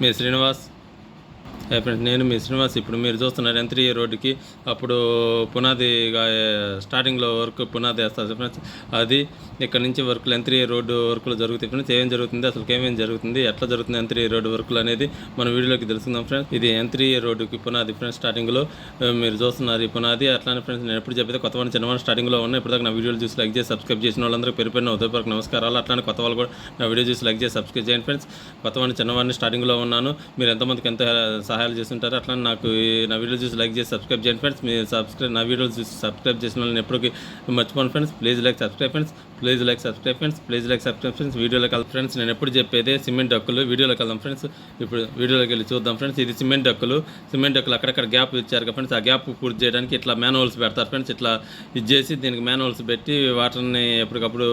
మీ Srinivas. Friends, నేను మీ శ్రీనివాస్. ఇప్పుడు మీరు చూస్తున్నారు N3 రోడ్డుకి అప్పుడు పునాదిగా స్టార్టింగ్లో వర్క్ పునాది వేస్తారు ఫ్రెండ్స్. అది ఇక్కడ నుంచి వర్కులు N3 రోడ్డు వర్కులు జరుగుతాయి ఫ్రెండ్స్. ఏం జరుగుతుంది, అసలు ఏమేమి జరుగుతుంది, ఎట్లా జరుగుతుంది N3 రోడ్డు వర్కులు అనేది మన వీడియోలోకి తెలుసుకుందాం ఫ్రెండ్స్. ఇది N3 రోడ్డుకి పునాది ఫ్రెండ్స్. స్టార్టింగ్లో మీరు చూస్తున్నారు ఈ పునాది. అట్లానే ఫ్రెండ్స్, నేను ఎప్పుడు చెప్పితే కొత్త వాళ్ళు చిన్నవాళ్ళు స్టార్టింగ్లో ఉన్నాయి. ఇప్పటిదాకా నా వీడియోలు చూసి లైక్ చేసి సబ్స్క్రైబ్ చేసిన వాళ్ళందరూ పేరుపైన ఉదయపూర్వక నమస్కారాలు. అట్లానే కొత్త వాళ్ళు కూడా నా వీడియో చూసి లైక్ చేసి సబ్స్క్రైబ్ చేయండి ఫ్రెండ్స్. కొత్త వాడిని చిన్నవాడిని స్టార్టింగ్లో ఉన్నాను. మీరు ఎంతమందికి ఎంత సహాయాలు చేస్తుంటారు. అట్లా నాకు నా వీడియో చూసి లైక్ చేసి సబ్స్క్రైబ్ చేయండి ఫ్రెండ్స్. మీరు నా వీడియోలు చూసి సబ్స్క్రైబ్ చేసిన వాళ్ళని ఎప్పటికీ మర్చిపోను friends. Please like subscribe friends. Please like subscribe friends. Please like subscribe friends. వీడియోలోకి వెళ్తాం ఫ్రెండ్స్. నేను ఎప్పుడు చెప్పేది సిమెంట్ డక్కులు. వీడియోలోకి వెళ్దాం ఫ్రెండ్స్. ఇప్పుడు వీడియోలోకి వెళ్ళి చూద్దాం ఫ్రెండ్స్. ఇది సిమెంట్ డక్కులు. సిమెంట్ డక్కులు అక్కడక్కడ గ్యాప్ ఇచ్చారు కదా ఫ్రెండ్స్. ఆ గ్యాప్ పూర్తి చేయడానికి ఇట్లా మ్యాన్హోల్స్ పెడతారు ఫ్రెండ్స్. ఇట్లా ఇది చేసి దీనికి మ్యాన్హోల్స్ పెట్టి వాటర్ని ఎప్పటికప్పుడు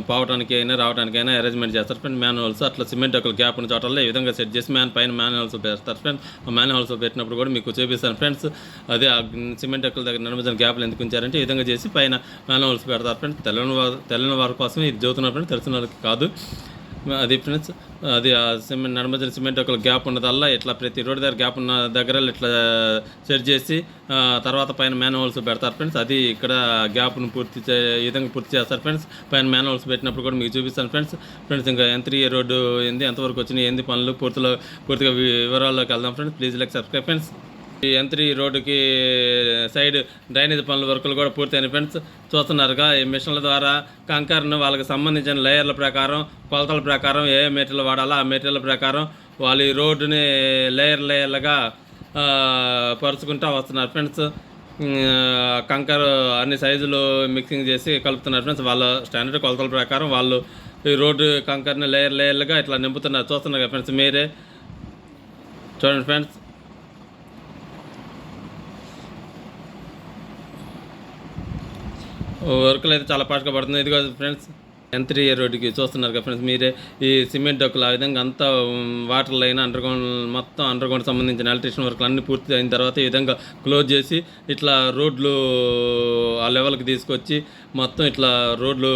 పోవడానికి అయినా రావడానికి అయినా అరేంజ్మెంట్ చేస్తారు ఫ్రెండ్. మ్యాన్హోల్స్ అట్లా సిమెంట్ డక్కులు గ్యాప్ ఉన్న చోటల్లో ఈ విధంగా సెట్ చేసి పైన మ్యాన్హోల్స్ పెడతారు ఫ్రెండ్స్. ఆ మ్యాన్హోల్స్ పెట్టినప్పుడు కూడా మీకు చూపిస్తాను ఫ్రెండ్స్. అదే ఆ సిమెంట్ డక్కుల దగ్గర నడుమజన గ్యాప్లు ఎందుకు ఉంచారంటే ఈ విధంగా చేసి పైన మ్యాన్హోల్స్ పెడతారు ఫ్రెండ్స్. తెల్లని వారి కోసం ఇది చదువుతున్నారు ఫ్రెండ్స్, తెలిసిన వాళ్ళకి కాదు. అది ఫ్రెండ్స్, అది ఆ సిమెంట్ నడుమజన సిమెంట్ ఒక గ్యాప్ ఉన్నదల్లా ఇట్లా ప్రతి రోడ్డు దగ్గర గ్యాప్ ఉన్న దగ్గర ఇట్లా సెట్ చేసి తర్వాత పైన మ్యాన్హోల్స్ పెడతారు ఫ్రెండ్స్. అది ఇక్కడ గ్యాప్ను ఈ విధంగా పూర్తి చేస్తారు ఫ్రెండ్స్. పైన మ్యాన్హోల్స్ పెట్టినప్పుడు కూడా మీకు చూపిస్తాను ఫ్రెండ్స్. ఇంకా N3 రోడ్డు ఏంది, ఎంతవరకు వచ్చినాయి, ఏంది పనులు పూర్తిగా వివరాల్లోకి వెళ్దాం friends. Please like subscribe friends. ఈ N3 రోడ్డుకి సైడ్ డ్రైనేజ్ పనుల వర్కులు కూడా పూర్తయిన ఫ్రెండ్స్. చూస్తున్నారుగా ఈ మిషన్ల ద్వారా కంకర్ను వాళ్ళకి సంబంధించిన లేయర్ల ప్రకారం, కొలతల ప్రకారం ఏ మెటీరియల్ వాడాలో ఆ మెటీరియల్ ప్రకారం వాళ్ళు ఈ రోడ్డుని లేయర్లుగా పరుచుకుంటూ వస్తున్నారు ఫ్రెండ్స్. కంకర్ అన్ని సైజులు మిక్సింగ్ చేసి కలుపుతున్నారు ఫ్రెండ్స్. వాళ్ళ స్టాండర్డ్ కొలతల ప్రకారం వాళ్ళు ఈ రోడ్డు కంకర్ని లేయర్లుగా ఇట్లా నింపుతున్నారు. చూస్తున్నారు కదా ఫ్రెండ్స్, మీరే చూడండి ఫ్రెండ్స్. వర్కులు అయితే చాలా ఫాస్ట్గా పడుతుంది. ఇదిగో ఫ్రెండ్స్ N3 రోడ్డుకి చూస్తున్నారు కదా ఫ్రెండ్స్, మీరే ఈ సిమెంట్ డక్కులు ఆ విధంగా అంతా వాటర్ లైన్ మొత్తం అండర్ గ్రౌండ్ సంబంధించిన ఎలక్ట్రిషన్ వర్క్లు అన్నీ పూర్తి అయిన తర్వాత ఈ విధంగా క్లోజ్ చేసి ఇట్లా రోడ్లు ఆ లెవెల్కి తీసుకొచ్చి మొత్తం ఇట్లా రోడ్లు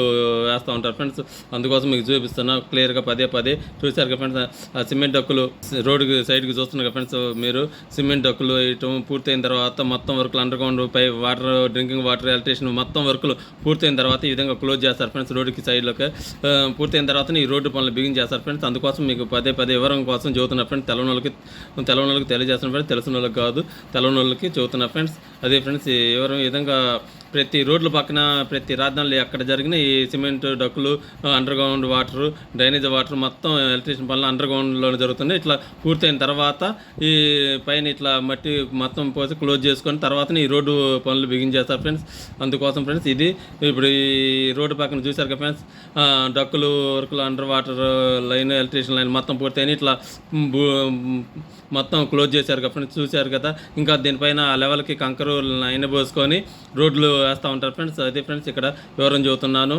వేస్తూ ఉంటారు ఫ్రెండ్స్. అందుకోసం మీకు చూపిస్తున్నా క్లియర్గా పదే చూశారు కదా ఫ్రెండ్స్. ఆ సిమెంట్ డక్కులు రోడ్డుకి సైడ్కి చూస్తున్నారు కదా ఫ్రెండ్స్. మీరు సిమెంట్ డక్కులు వేయటం పూర్తయిన తర్వాత మొత్తం వర్కులు అండర్ గ్రౌండ్ పై వాటర్, డ్రింకింగ్ వాటర్, ఎలక్ట్రిషన్ మొత్తం వర్కులు పూర్తయిన తర్వాత ఈ విధంగా క్లోజ్ చేస్తారు ఫ్రెండ్స్. రోడ్డుకి సైడ్ పూర్తయిన తర్వాత ఈ రోడ్డు పనులు బిగిన్ చేస్తారు ఫ్రెండ్స్. అందుకోసం మీకు పదే వివరం కోసం చదువుతున్న ఫ్రెండ్స్. తెలవని వాళ్ళకి తెలియజేస్తున్న ఫ్రెండ్స్, తెలిసిన వాళ్ళకి కాదు తెలవని వాళ్ళకి చదువుతున్న ఫ్రెండ్స్. అదే ఫ్రెండ్స్, ఈ వివరం ఈ విధంగా ప్రతి రోడ్ల పక్కన ప్రతి రాజధానిలో ఎక్కడ జరిగిన ఈ సిమెంట్ డక్కులు, underground water, drainage water మొత్తం ఎలక్ట్రిషన్ పనులు అండర్ గ్రౌండ్లోనే జరుగుతున్నాయి. ఇట్లా పూర్తయిన తర్వాత ఈ పైన ఇట్లా మట్టి మొత్తం పోసి క్లోజ్ చేసుకొని తర్వాత ఈ రోడ్డు పనులు బిగిన్ చేస్తారు ఫ్రెండ్స్. అందుకోసం ఫ్రెండ్స్, ఇది ఇప్పుడు ఈ రోడ్డు పక్కన చూశారు కదా ఫ్రెండ్స్, డక్కులు వర్కులు under water line, electrician line మొత్తం పూర్తయిన ఇట్లా మొత్తం క్లోజ్ చేశారు కదా ఫ్రెండ్స్. చూశారు కదా. ఇంకా దీనిపైన ఆ లెవెల్కి కంకరు లైన్ పోసుకొని రోడ్లు వేస్తూ ఉంటారు ఫ్రెండ్స్. అదే ఫ్రెండ్స్ ఇక్కడ వివరం చెబుతున్నాను.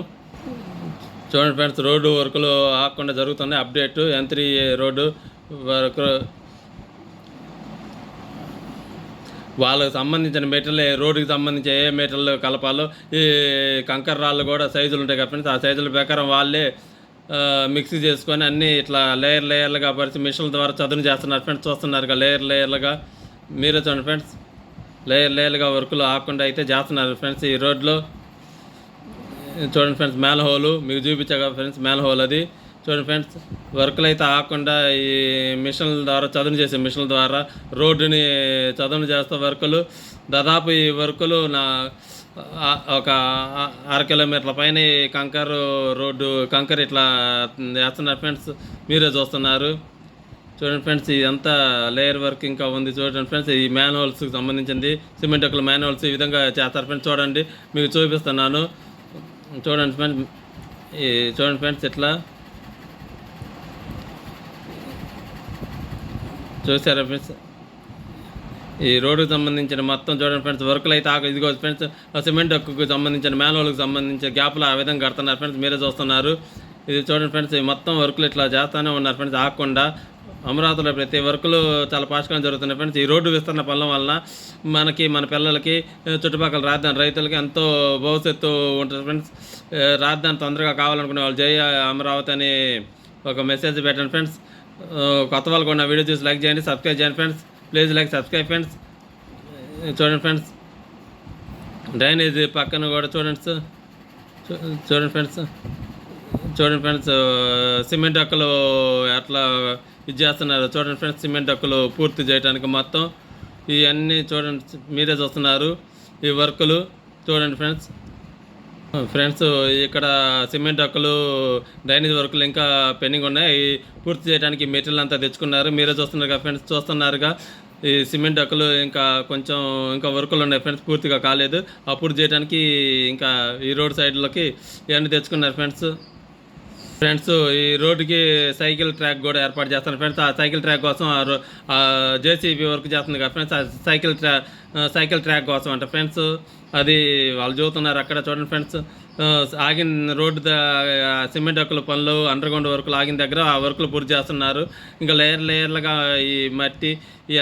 చూడండి ఫ్రెండ్స్, రోడ్డు వర్కులు ఆగకుండా జరుగుతున్నాయి. అప్డేట్ N3 రోడ్డు వర్క్ వాళ్ళకి సంబంధించిన మెటీరియల్, రోడ్డుకి సంబంధించి ఏ మెటీరియల్ కలపాలో ఈ కంకర రాళ్ళు కూడా సైజులు ఉంటాయి కదా ఫ్రెండ్స్. ఆ సైజుల ప్రకారం వాళ్ళే మిక్సీ చేసుకొని అన్నీ ఇట్లా లేయర్లుగా పరిచి మిషన్ల ద్వారా చదును చేస్తున్నారు ఫ్రెండ్స్. చూస్తున్నారు లేయర్లుగా మీరే చూడండి ఫ్రెండ్స్. లేయర్లుగా వర్కులు ఆగకుండా అయితే చేస్తున్నారు ఫ్రెండ్స్. ఈ రోడ్లో చూడండి ఫ్రెండ్స్, మ్యాన్ హోలు మీకు చూపించగా ఫ్రెండ్స్, మ్యాన్ హోల్ అది చూడండి ఫ్రెండ్స్. వర్కులు అయితే ఆగకుండా ఈ మిషన్ల ద్వారా చదును చేసే మిషన్ల ద్వారా రోడ్డుని చదును చేస్తే వర్కులు దాదాపు ఈ వర్కులు ఒక 6 కిలోమీటర్ల పైన రోడ్డు కంకర్ ఇట్లా వేస్తున్నారు ఫ్రెండ్స్. మీరే చూస్తున్నారు చూడండి ఫ్రెండ్స్. ఇదంతా లేయర్ వర్క్ ఇంకా ఉంది చూడండి ఫ్రెండ్స్. ఈ మ్యాన్ హోల్స్కి సంబంధించింది సిమెంట్ డక్కుల మ్యాన్ హోల్స్ ఈ విధంగా చేస్తారు ఫ్రెండ్స్. చూడండి మీకు చూపిస్తున్నాను. చూడండి ఫ్రెండ్స్, చూడండి ఫ్రెండ్స్, ఇట్లా చూసారా ఫ్రెండ్స్. ఈ రోడ్డుకి సంబంధించిన మొత్తం చూడండి ఫ్రెండ్స్. వర్కులు అయితే ఇదిగో ఫ్రెండ్స్, సిమెంట్ డక్కుకు సంబంధించిన మ్యాన్హోల్కి సంబంధించిన గ్యాప్లు ఆ విధంగా కడుతున్నారు ఫ్రెండ్స్. మీరే చూస్తున్నారు. ఇది చూడండి ఫ్రెండ్స్, మొత్తం వర్కులు ఇట్లా చేస్తూనే ఉన్నారు ఫ్రెండ్స్ ఆగకుండా. అమరావతిలో ప్రతి వర్కులు చాలా ఫాస్ట్గా జరుగుతున్నాయి ఫ్రెండ్స్. ఈ రోడ్డు విస్తరణ పనుల వలన మనకి, మన పిల్లలకి, చుట్టుపక్కల రాజధాని రైతులకి ఎంతో భవిష్యత్తు ఉంటుంది ఫ్రెండ్స్. రాజధాని తొందరగా కావాలనుకునే వాళ్ళు జై అమరావతి అని ఒక మెసేజ్ పెట్టండి ఫ్రెండ్స్. కొత్త వాళ్ళు కూడా నా వీడియో చూసి లైక్ చేయండి, సబ్స్క్రైబ్ చేయండి friends. Please like subscribe friends. చూడండి ఫ్రెండ్స్, డ్రైనేజ్ పక్కన కూడా చూడండి చూడండి ఫ్రెండ్స్. చూడండి ఫ్రెండ్స్, సిమెంట్ డక్కలు ఎట్లా ఇది చేస్తున్నారు చూడండి ఫ్రెండ్స్. సిమెంట్ డక్కలు పూర్తి చేయడానికి మొత్తం ఇవన్నీ చూడండి, మీరే చూస్తున్నారు ఈ వర్కులు. చూడండి ఫ్రెండ్స్. ఇక్కడ సిమెంట్ డక్కలు డ్రైనేజ్ వర్కులు ఇంకా పెండింగ్ ఉన్నాయి. పూర్తి చేయడానికి మెటీరియల్ అంతా తెచ్చుకున్నారు, మీరే చూస్తున్నారుగా ఫ్రెండ్స్. చూస్తున్నారుగా ఈ సిమెంట్ డక్కలు ఇంకా వర్కులు ఉన్నాయి ఫ్రెండ్స్, పూర్తిగా కాలేదు. ఆ పూర్తి చేయడానికి ఇంకా ఈ రోడ్ సైడ్లోకి ఇవన్నీ తెచ్చుకున్నారు ఫ్రెండ్స్. ఈ రోడ్డుకి సైకిల్ ట్రాక్ కూడా ఏర్పాటు చేస్తాను ఫ్రెండ్స్. ఆ సైకిల్ ట్రాక్ కోసం జేసీబీ వర్క్ చేస్తుంది కదా ఫ్రెండ్స్. ఆ సైకిల్ ట్రాక్ కోసం అంట ఫ్రెండ్స్. అది వాళ్ళు చూస్తున్నారు అక్కడ చూడండి ఫ్రెండ్స్. ఆగిన రోడ్డు సిమెంట్ డక్కుల పనులు, అండర్గ్రౌండ్ వర్కులు ఆగిన దగ్గర ఆ వర్కులు పూర్తి చేస్తున్నారు. ఇంకా లేయర్లుగా ఈ మట్టి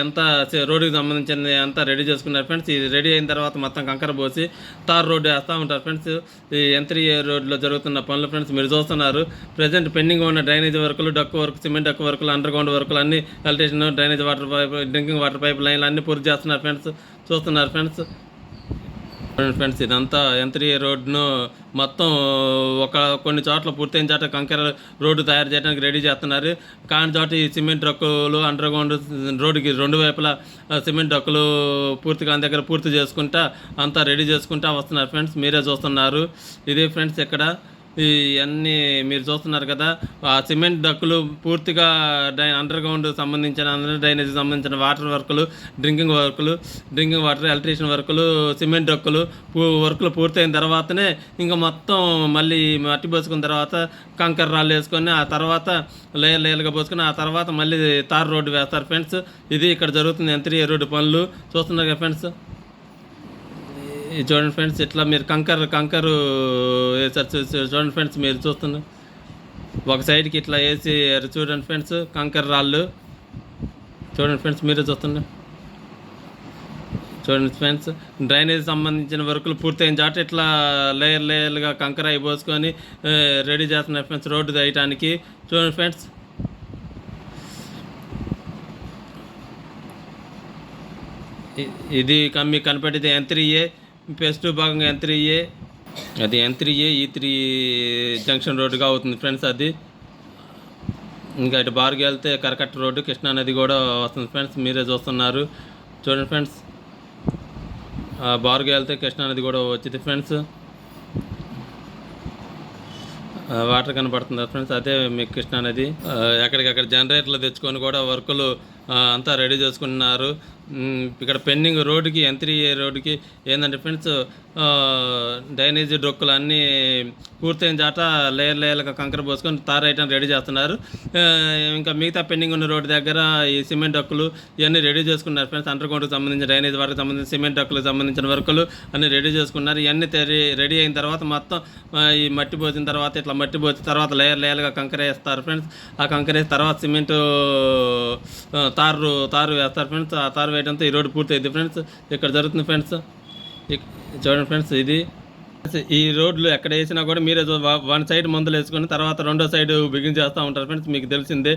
అంతా రోడ్డుకి సంబంధించింది అంతా రెడీ చేసుకున్నారు ఫ్రెండ్స్. ఇది రెడీ అయిన తర్వాత మొత్తం కంకర పోసి తార్ రోడ్డు వేస్తూ ఉంటారు ఫ్రెండ్స్. ఈ N3 రోడ్లో జరుగుతున్న పనులు ఫ్రెండ్స్ మీరు చూస్తున్నారు. ప్రజెంట్ పెండింగ్ ఉన్న డ్రైనేజ్ వర్కులు, డక్కు వర్క్, సిమెంట్ డక్కు వర్కులు, అండర్గ్రౌండ్ వర్కులు అన్ని electrician, drainage water pipe, drinking water pipe లైన్లు అన్నీ పూర్తి చేస్తున్నారు ఫ్రెండ్స్. చూస్తున్నారు ఫ్రెండ్స్ ఇదంతా N3 రోడ్ను మొత్తం కొన్ని చోట్ల పూర్తయిన చోట కంకర రోడ్డు తయారు చేయడానికి రెడీ చేస్తున్నారు. కాని చోట ఈ సిమెంట్ ట్రక్కులు అండర్గ్రౌండ్ రోడ్డుకి 2 వైపులా సిమెంట్ ట్రక్కులు పూర్తిగా దగ్గర పూర్తి చేసుకుంటా అంతా రెడీ చేసుకుంటా వస్తున్నారు ఫ్రెండ్స్. మీరే చూస్తున్నారు. ఇదే ఫ్రెండ్స్ ఇక్కడ ఇవన్నీ మీరు చూస్తున్నారు కదా. ఆ సిమెంట్ డక్కులు పూర్తిగా అండర్గ్రౌండ్ సంబంధించిన డ్రైనేజ్ సంబంధించిన వాటర్ వర్కులు, డ్రింకింగ్ వాటర్, ఎలక్ట్రీషియన్ వర్కులు, సిమెంట్ డక్కులు వర్కులు పూర్తయిన తర్వాతనే ఇంకా మొత్తం మళ్ళీ మట్టి పోసుకున్న తర్వాత కంకర రాళ్ళు వేసుకొని ఆ తర్వాత లేయర్గా పోసుకొని ఆ తర్వాత మళ్ళీ తార్ రోడ్డు వేస్తారు ఫ్రెండ్స్. ఇది ఇక్కడ జరుగుతుంది N3 రోడ్డు పనులు. చూస్తున్నారు కదా ఫ్రెండ్స్. చూడండి ఫ్రెండ్స్, ఇట్లా మీరు కంకరు వేసారు చూడండి ఫ్రెండ్స్. మీరు చూస్తున్నారు ఒక సైడ్కి ఇట్లా వేసి చూడండి ఫ్రెండ్స్. కంకర రాళ్ళు చూడండి ఫ్రెండ్స్, మీరే చూస్తున్నారు. చూడండి ఫ్రెండ్స్, డ్రైనేజ్ సంబంధించిన వర్కులు పూర్తయిన చాట ఇట్లా లేయర్లుగా కంకర అయి పోసుకొని రెడీ చేస్తున్నారు ఫ్రెండ్స్ రోడ్డు వేయటానికి. చూడండి ఫ్రెండ్స్, ఇది మీకు కనపడేది N3A ఫేజ్ 2 భాగంగా N3A. అది N3A E3 జంక్షన్ రోడ్డుగా అవుతుంది ఫ్రెండ్స్. అది ఇంకా ఇటు బారుగా వెళ్తే కరకట్ట రోడ్డు, కృష్ణా నది కూడా వస్తుంది ఫ్రెండ్స్. మీరే చూస్తున్నారు. చూడండి ఫ్రెండ్స్, బారుగా వెళ్తే కృష్ణా నది కూడా వచ్చింది ఫ్రెండ్స్. వాటర్ కనపడుతుంది ఫ్రెండ్స్, అదే మీకు కృష్ణా నది. ఎక్కడికక్కడ జనరేటర్లు తెచ్చుకొని కూడా వర్కులు అంతా రెడీ చేసుకుంటున్నారు. ఇక్కడ పెండింగ్ రోడ్డుకి N3A రోడ్డుకి ఏంటంటే ఫ్రెండ్స్, డ్రైనేజీ డొక్కులు అన్నీ పూర్తయిన చాట లేయర్లుగా కంకర పోసుకొని తార్ ఐటమ్ రెడీ చేస్తున్నారు. ఇంకా మిగతా పెండింగ్ ఉన్న రోడ్డు దగ్గర ఈ సిమెంట్ డొక్కులు ఇవన్నీ రెడీ చేసుకున్నారు ఫ్రెండ్స్. అండర్గ్రౌండ్కి సంబంధించిన డ్రైనేజ్ వాటికి సంబంధించిన సిమెంట్ డొక్కులకు సంబంధించిన వర్కులు అన్నీ రెడీ చేసుకున్నారు. ఇవన్నీ రెడీ అయిన తర్వాత మొత్తం ఈ మట్టి పోసిన తర్వాత ఇట్లా మట్టి పోసిన తర్వాత లేయర్లుగా కంకర వేస్తారు ఫ్రెండ్స్. ఆ కంకర వేసిన తర్వాత సిమెంటు తారు వేస్తారు ఫ్రెండ్స్. ఆ తారు వేయడంతో ఈ రోడ్డు పూర్తి అయింది ఫ్రెండ్స్. ఇక్కడ జరుగుతుంది ఫ్రెండ్స్. చూడండి ఫ్రెండ్స్, ఇది ఈ రోడ్లు ఎక్కడ వేసినా కూడా మీరే వన్ సైడ్ మందులు వేసుకొని తర్వాత రెండో సైడ్ బిగిన్ చేస్తూ ఉంటారు ఫ్రెండ్స్. మీకు తెలిసిందే,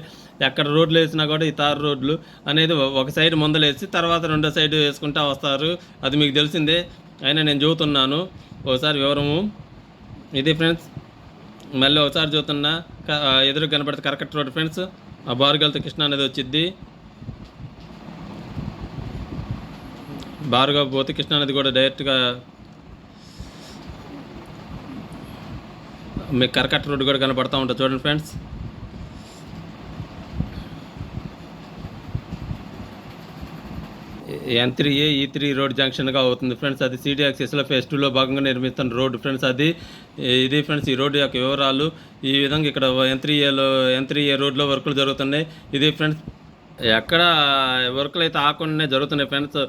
ఎక్కడ రోడ్లు వేసినా కూడా ఈ తారు రోడ్లు అనేది ఒక సైడ్ మందులు వేసి తర్వాత రెండో సైడ్ వేసుకుంటూ వస్తారు. అది మీకు తెలిసిందే, అయినా నేను చెబుతున్నాను ఒకసారి వివరము. ఇది ఫ్రెండ్స్, మళ్ళీ ఒకసారి చూస్తున్నా. ఎదురు కనపడితే కరకట్ట రోడ్ ఫ్రెండ్స్. ఆ బారుగలతో కృష్ణా అనేది వచ్చిద్ది. బారుగా పోతే కృష్ణా నది కూడా డైరెక్ట్గా మీకు కరకట్ట రోడ్డు కూడా కనపడుతూ ఉంటుంది. చూడండి ఫ్రెండ్స్, N3A E3 రోడ్ జంక్షన్గా అవుతుంది ఫ్రెండ్స్. అది CDXSలో ఫేజ్ 2లో భాగంగా నిర్మిస్తున్న రోడ్డు ఫ్రెండ్స్. ఇది ఫ్రెండ్స్ ఈ రోడ్డు యొక్క వివరాలు. ఈ విధంగా ఇక్కడ N3A రోడ్లో వర్కులు జరుగుతున్నాయి. ఇది ఫ్రెండ్స్, ఎక్కడ వర్కులు అయితే ఆకుండానే జరుగుతున్నాయి ఫ్రెండ్స్.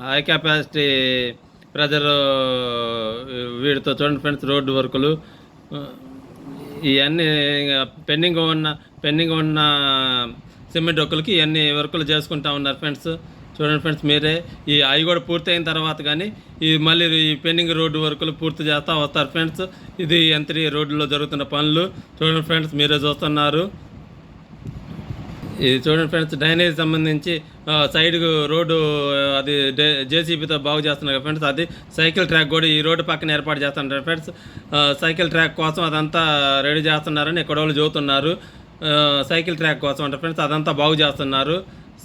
హై కెపాసిటీ ప్రెజర్ వీటితో చూడండి ఫ్రెండ్స్ రోడ్డు వర్కులు. ఇవన్నీ పెండింగ్ ఉన్న సిమెంట్ వర్కులకి ఇవన్నీ వర్కులు చేసుకుంటూ ఉన్నారు ఫ్రెండ్స్. చూడండి ఫ్రెండ్స్, మీరే అవి కూడా పూర్తి అయిన తర్వాత కానీ మళ్ళీ ఈ పెండింగ్ రోడ్డు వర్కులు పూర్తి చేస్తూ వస్తారు ఫ్రెండ్స్. ఇది N3 రోడ్డులో జరుగుతున్న పనులు. చూడండి ఫ్రెండ్స్, మీరే చూస్తున్నారు. ఇది చూడండి ఫ్రెండ్స్, డ్రైనేజ్ సంబంధించి సైడ్ రోడ్డు అది జేసీబీతో బాగు చేస్తున్నారు ఫ్రెండ్స్. అది సైకిల్ ట్రాక్ కూడా ఈ రోడ్డు పక్కన ఏర్పాటు చేస్తున్నారు ఫ్రెండ్స్. సైకిల్ ట్రాక్ కోసం అదంతా రెడీ చేస్తున్నారని ఇక్కడ వాళ్ళు చెబుతున్నారు. సైకిల్ ట్రాక్ కోసం అంటే ఫ్రెండ్స్ అదంతా బాగు చేస్తున్నారు.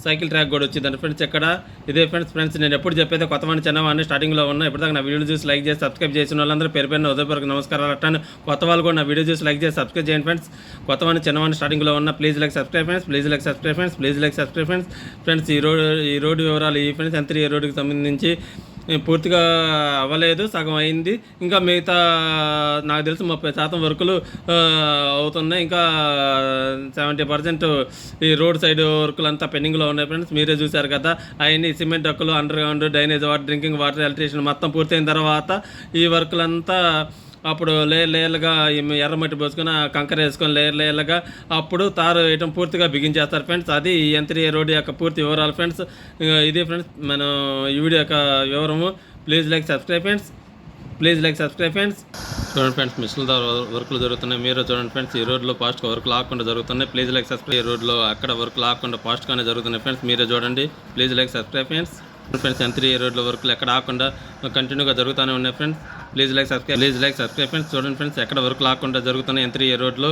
సైకిల్ ట్రాక్ కూడా వచ్చిందండి ఫ్రెండ్స్ ఇక్కడ. ఇదే ఫ్రెండ్స్ నేను ఎప్పుడు చెప్పేది కొత్తవాడిని చిన్నవాడిని స్టార్టింగ్లో ఉన్నా. ఇప్పటిదాకా నా వీడియో చూసి లైక్ చేసి సబ్స్క్రైబ్ చేసిన వాళ్ళందరూ పేరు పేరున ఉదయపూర్వక నమస్కారాలు. అట్టాను కొత్త వాళ్ళు కూడా నా వీడియో చూసి లైక్ చేసి సబ్స్క్రైబ్ చేయండి ఫ్రెండ్స్. కొత్తవాడిని చిన్నవాడిని స్టార్టింగ్లో ఉన్న please like subscribe friends, please like subscribe friends, please like subscribe friends. Friends ఈ రోడ్డు వివరాలు ఈ ఫ్రెండ్స్ M3 రోడ్డుకి సంబంధించి పూర్తిగా అవ్వలేదు, సగం అయింది. ఇంకా మిగతా నాకు తెలిసి 30% వర్కులు అవుతున్నాయి. ఇంకా 70% ఈ రోడ్ సైడ్ వర్కులు అంతా పెండింగ్లో ఉన్నాయి ఫ్రెండ్స్. మీరే చూశారు కదా. అవన్నీ సిమెంట్ వర్కులు, under ground drainage water, drinking water, electrician మొత్తం పూర్తయిన తర్వాత ఈ వర్కులంతా అప్పుడు లేయర్లుగా ఎర్రమట్టి పోసుకొని కంకర వేసుకొని లేయర్లుగా అప్పుడు తారు వేయటం పూర్తిగా బిగించేస్తారు ఫ్రెండ్స్. అది ఈ M3 రోడ్డు యొక్క పూర్తి వివరాలు ఫ్రెండ్స్. ఇది ఫ్రెండ్స్ మనం ఈ వీడియో యొక్క వివరము. Please like subscribe friends, please like subscribe friends. చూడండి ఫ్రెండ్స్, మిషన్ల ద్వారా వర్కులు జరుగుతున్నాయి. మీరు చూడండి ఫ్రెండ్స్, ఈ రోడ్లో ఫాస్ట్గా వర్కులు ఆగకుండా జరుగుతున్నాయి. Please like subscribe. ఈ రోడ్లో అక్కడ వర్కులు ఆగకుండా ఫాస్ట్గానే జరుగుతున్నాయి ఫ్రెండ్స్. మీరే చూడండి. Please like subscribe friends. Friends M3 రోడ్లో వర్కులు ఎక్కడ ఆగకుండా కంటిన్యూగా జరుగుతూనే ఉన్నాయి friends. Please like subscribe friends. చూడండి ఫ్రెండ్స్, ఎక్కడ వర్కులు ఆగకుండా జరుగుతున్నాయి M3 రోడ్లో.